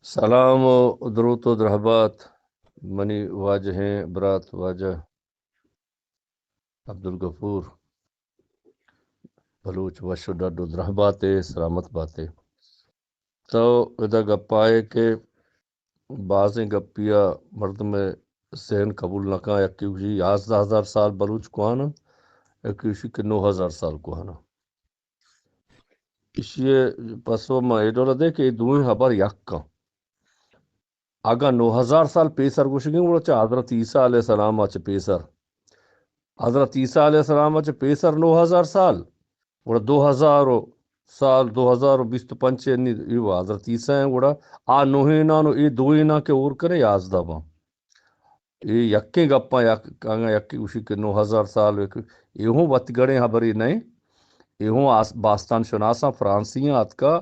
سلام و درود و درحبات منی واجہیں برات واجہ عبدالغفور بلوچ وشو ڈاڈو درحباتے سلامت باتے تو ادا گپائے کہ بعضیں گپیا مرد میں ذہن قبول نہ کہاں یکیوشی 11,000 سال بلوچ کو آنا یکیوشی کے 9,000 سال کو آنا اسے پسو میں ایڈولا دے کہ دوئیں حبر یک کا اگا 9,000 سال پیسر گوشگیں وہ چا حضرت عیسیٰ علیہ السلام آچ پیسر حضرت عیسیٰ علیہ السلام آچ پیسر 9,000 سال وہ 2,000 سال 2025 یہ حضرت عیسیٰ ہیں وہ آ نوہینا نو ای دوئینا کے اور کرے 11 با یہ یکیں گپاں یکی اسی کے 9,000 سال یہوں وط گڑیں حبری نہیں یہوں باستان شناساں فرانسیاں آت کا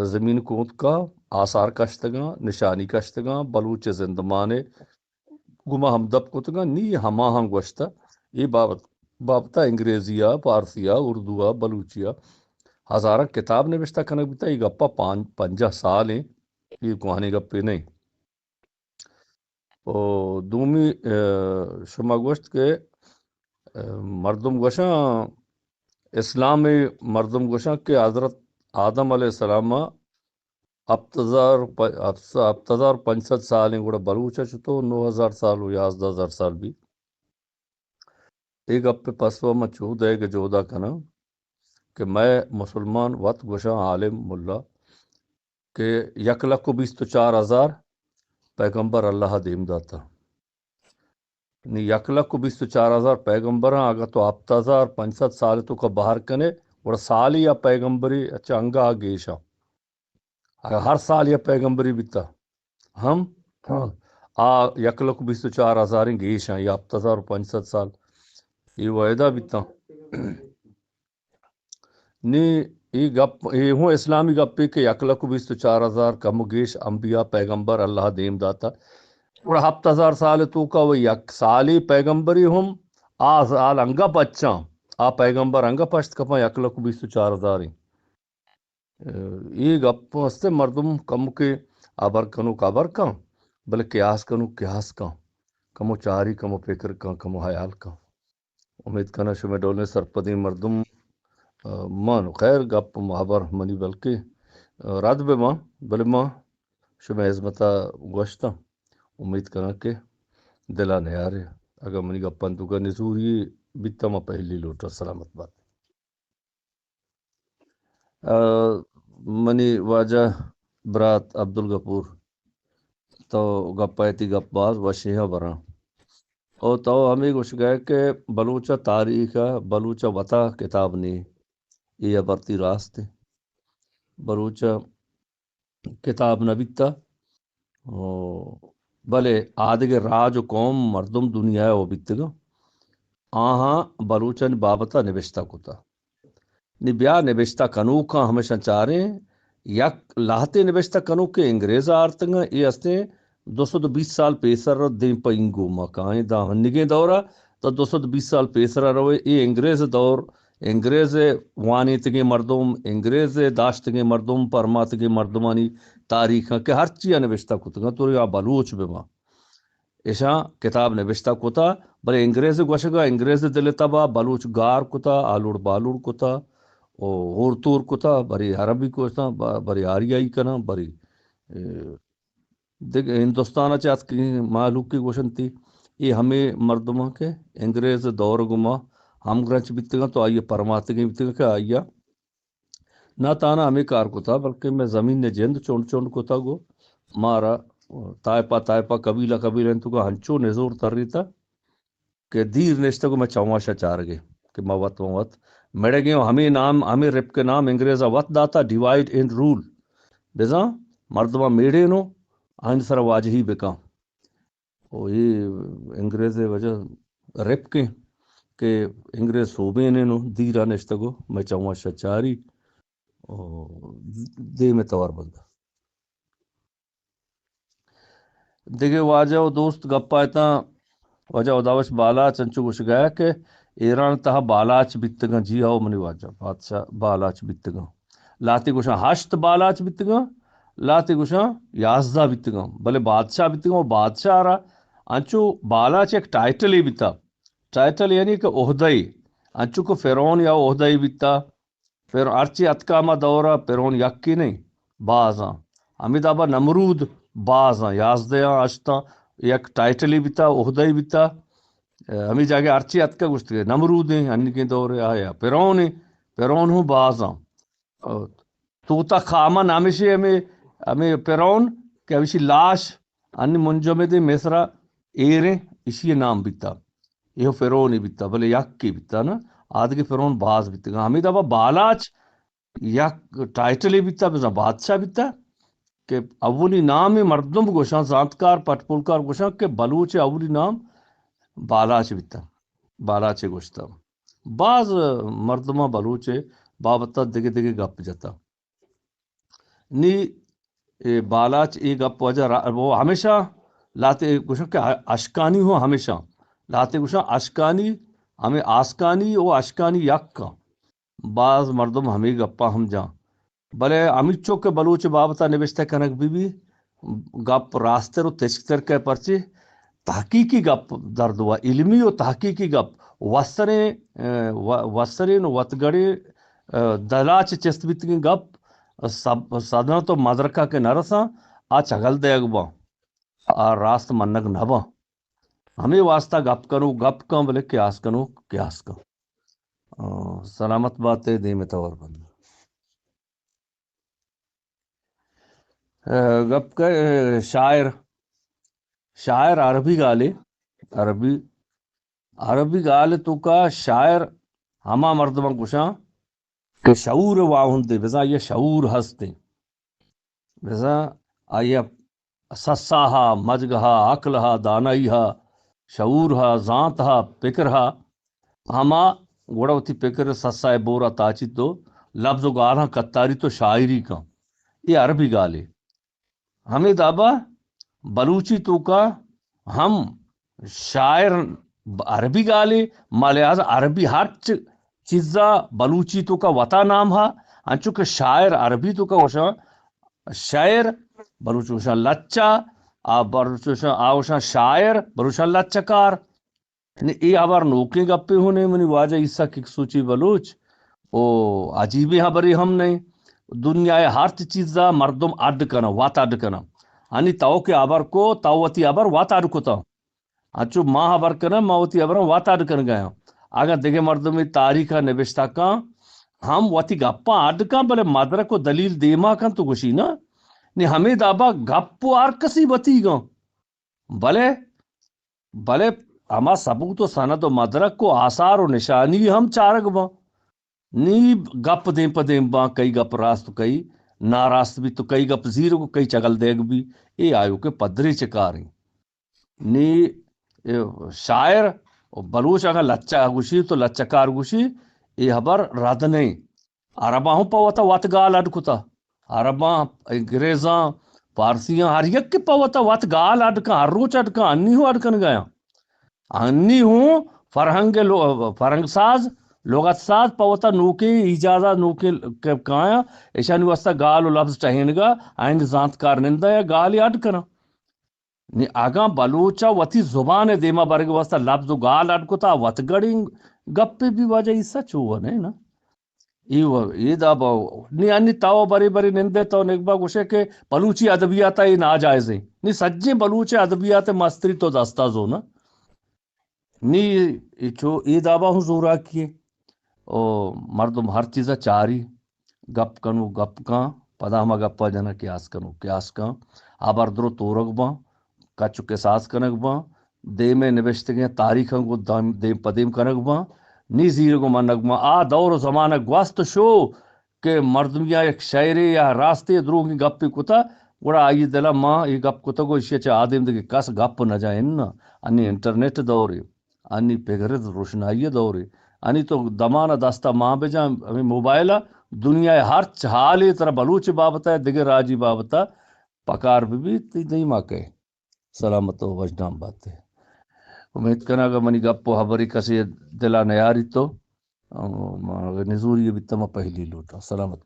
زمین کوت کا آثار کشتگاں نشانی کشتگاں بلوچ زندمانے گما ہمدب کتگاں نی ہما ہم گوشتا یہ بابتا انگریزیہ پارسیہ اردوہ بلوچیہ ہزارہ کتاب نوشتہ کنک بیتا یہ گپا 50 سال ہیں یہ کوہانی گپے نہیں دومی شما گوشت کے مردم گوشاں اسلامی مردم گوشاں کہ حضرت آدم علیہ السلام ابتزار 500 سال ہیں گوڑا بلوچہ چھتو 9,000 سال ہو 11,000 سال بھی ایک اپنے پسو میں چود ہے کہ جودا کنا کہ میں مسلمان وط گوشاں عالم ملا کہ 1,24,000 پیغمبر اللہ دیم داتا یعنی 1,24,000 پیغمبر ہیں آگا تو 7,500 سال تو کا باہر کنے اور سالی یا پیغمبری اچھا انگا گیشا ہر سال یا پیغمبری بیتا ہم 1,24,000 گیش ہیں یا 7,500 سال یہ وعدہ بیتا نی یہ ہوں اسلامی گپی کہ 1,24,000 کم گیش انبیاء پیغمبر اللہ دیم داتا اور 7,000 سال تو کا وہ یک سالی پیغمبری ہم آل انگا پچاں پیغمبر انگا پشت کپاں 1,24,000 یہ گپ ہستے مردم کم کے آبر کنو کابر کان بلکہ قیاس کنو قیاس کان کمو چاری کمو فکر کان کمو حیال کان امید کنا شمی ڈولنے سرپدی مردم مانو خیر گپ محبر منی بلکہ رد بے ماں بلے ماں شمی عظمتا گوشتا امید کنا کہ دلا نیارے اگر منی گپن تو کا نزوری بیتا ما پہلی لوٹا سلامت بات منی واجہ برات عبدالغفور تو گپایتی گپ باز وشیہ بران اور تو ہمیں کچھ گئے کہ بلوچہ تاریخ بلوچہ وطا کتاب نہیں یہ برتی راستے بلوچہ کتاب نبیتا بلے آدھگے راج و قوم مردم دنیا ہے وہ بیتگا آہاں بلوچن بابتا نبشتہ کتا نبیا نبشتہ کنوکا ہمیشہ چارے یک لاہتے نبشتہ کنوکے انگریز آرتنگا یہ ہستے 220 سال پیسر دیں پا انگو مکائیں دا ہنگیں دورا تو 220 سال پیسر روئے یہ انگریز دور انگریز وانی تگے مردم انگریز داشتگے مردم پرماتگے مردمانی تاریخ کہ ہر چیز نوشتہ کتا تو یا بلوچ بما ایشا کتاب نوشتہ کتا بلے انگریز گوشگا انگریز دل تبا بلوچ گار کتا آلوڑ بالوڑ کتا غورتور کتا بری عربی کتا بری آریائی کنا بری دیکھ ہندوستان چاہت کی معلوم کی گوشن تھی یہ ہمیں مردمہ کے انگریز دور گما ہم گرچ بیتگا تو آئیے پرماتگی بیتگا کہ آئیے نہ تانا ہمیں کار کو تھا بلکہ میں زمین نے جند چونڈ چونڈ کو تھا گو مارا تائپا قبیلہ انتو کا ہنچو نزور تر رہی تھا کہ دیر نشتہ کو میں چواشا چار گئے کہ موت میڑے گئے ہمیں رپ کے نام انگریزہ وط داتا ڈیوائیڈ اینڈ رول بزاں مردمہ میڑے نو آئین سر واجہی بکاں اور یہ انگریز وجہ رپ کے کہ انگریز صوبے نے نو دیرہ نشتہ کو میں چواشا چاری دے میں توار بندہ دیکھے واجہ و دوست گپایتا واجہ وداوش بالا چنچو گوش گیا کہ ایران تہا بالاچ بیتگاں جی آو منی واجہ بادشاہ بالاچ بیتگاں لاتی گوشا ہشت بالاچ بیتگاں لاتے گوشاں 11 بیتگاں بلے بادشاہ بیتگاں وہ بادشاہ را انچو بالا چ ایک ٹائٹل ہی بیتا ٹائٹل یعنی کہ عہدائی انچو کو فرعون یا عہدائی بیتا پھر ارچی اتکاما دورہ فرعون یکی نہیں بعضاں ہمیں دابا نمرود بعضاں 11 اشتا یک ٹائٹل ہی بیتا عہدائی بیتا ہمیں جاگے ارچی اتکا گشتے نمرود ہیں ان کے دورے آیا فرعون ہوں بعضاں توتا خاما نامشی ہمیں فرعون کہ ہمیشی لاش ان منجمے دے مصرا ایریں اسی نام بیتا یہ فرعون ہی بیتا بلے یک کی بیتا نا آدھگے فرعون باز بیتا ہمیں دابا بالاچ یک ٹائٹل ہی بیتا بزا بادشاہ بیتا کہ اولی نام مردم گوشاں زانتکار پٹپولکار گوشاں کہ بلوچ اولی نام بالاچ بیتا بالاچ گوشتا بعض مردمہ بلوچ بابتا دگے دگے گپ جتا نی بالاچ ای گپ وجہ وہ ہمیشہ لاتے گوشاں کہ اشکانی ہو ہمیشہ لاتے گوشاں اشکانی ہمیں آسکانی او اشکانی یک کا بعض مردم ہمیں گپا ہم جاں بلے ہمیں چوک بلوچ بابتا نوشتہ کنک بھی گپ راستر و تشکتر کے پرچے تحقیقی گپ درد ہوا علمی و تحقیقی گپ وسرین وطگڑے دلاچ چست بیتگی گپ صدنت و مدرکہ کے نرساں آ چگل دے اگباں آ راست منگ نباں ہمیں واسطہ گپ کنو گپ کن بلے قیاس کنو قیاس کن سلامت باتیں دے میں طور بند گپ کا شاعر عربی گالے عربی گالے تو کا شاعر ہما مردمہ گوشاں کہ شعور واہن دے بزا یہ شعور ہستے بزا آیا سساہا مجگہا عقلہا دانائیہا شعورہا ذاتہا پکرہا ہما گوڑاوتی پکر سسائے بورا تاچی تو لفظ و گالہاں کتاری تو شاعری کا یہ عربی گالے ہمیں دابا بلوچی تو کا ہم شاعر عربی گالے مالیاز عربی ہر چیزا بلوچی تو کا وطا نام ہا انچو کہ شاعر عربی تو کا وشا شاعر بلوچ وشا لچا بلوچ وشا آوشا شاعر بلوچا لچکار ای آبار نوکے گپے ہونے منی واجہ عیسیٰ کی سوچی بلوچ او عجیبی خبری ہم نہیں دنیا ہر چیزا مردم اڈ کنا وات اڈ کنا ہنی تاو کے آبر کو تاوتی آبر وات اڈ کتا اچھو ماں آبر کنا ماوتی آبر وات اڈ کن گیا اگر دیکھے مردمی تاریخ نوشتہ کا ہم واتی گپا اڈ کا بلے مدرک و دلیل دیما کن تو گوشی نا نی ہمیں دابا گپو آر کسی بتی گا بلے ہما ثبوت و سند و مدرک کو آثار و نشانی ہم چارک با نی گپ دیں پا دیں با کئی گپ راست کئی ناراست بھی تو کئی گپ زیر کو کئی چگل دیگ بھی اے آیو کے پدری چکاری نی شاعر بلوچ اگر لچا گوشی تو لچکار گوشی اے حبر رد نہیں عرباں ہوں پاوتا وات گال اڈ کتا عرباں انگریزاں پارسیاں ہر یک کے پاوتا وات گال اڈ کا ہر روچ اڈ کا انی ہوں اڈ کن گیا انی ہوں فرہنگ ساز لغت ساز پاوتا نوکے اجازہ نوکے کایا ایشانی واسطہ گال و لفظ چہینگا آئند زانتکار نندہ یا گالی اڈ کنا نی آگاں بلوچا وتی زبان دیما برگ واسطہ لفظ و گال اڈ کتا وط گڑی گپے بھی واجہ ہی سچ ہوا نہیں نا یہ دابا نی انی تاو بری بری نندے تو نگبا گوشے کہ بلوچی ادبیات ہی ناجائز ہیں نی سجے بلوچ ادبیات مستری تو دستازو نا نی ای دابا ہوں زورا کیے او مردم ہر چیزا چاری گپ کنو گپ کان پدا ہما گپا جنا قیاس کنو قیاس کان آبار درو تورگ باں کچو کے ساز کنک باں دے میں نوشتے گئے تاریخ کو دیم پدیم کنک باں نی زیر کو منک باں آ دور و زمانہ گوست شو کہ مردمیا ایک شاعری یا راستے درو کی گپی کتا گوڑا آئی دلا ماں یہ گپ کتا کو اسی اچھا آدم دے کس گپ نہ جائیں نا انی انٹرنیٹ دورے انی پیغرد روشنائی دورے انی تو دمانہ دستا ماں بے جائیں ہمیں موبائلہ دنیا ہر حالی طرح بلوچ بابتا ہے دیگر راجی بابتا پکار بھی نہیں ماں کہے سلامت و وجدان بات ہے امید کرنا اگر منی گپو حبری کسی دلا نیاری تو نزوری بھی تمہ پہلی لوٹا سلامت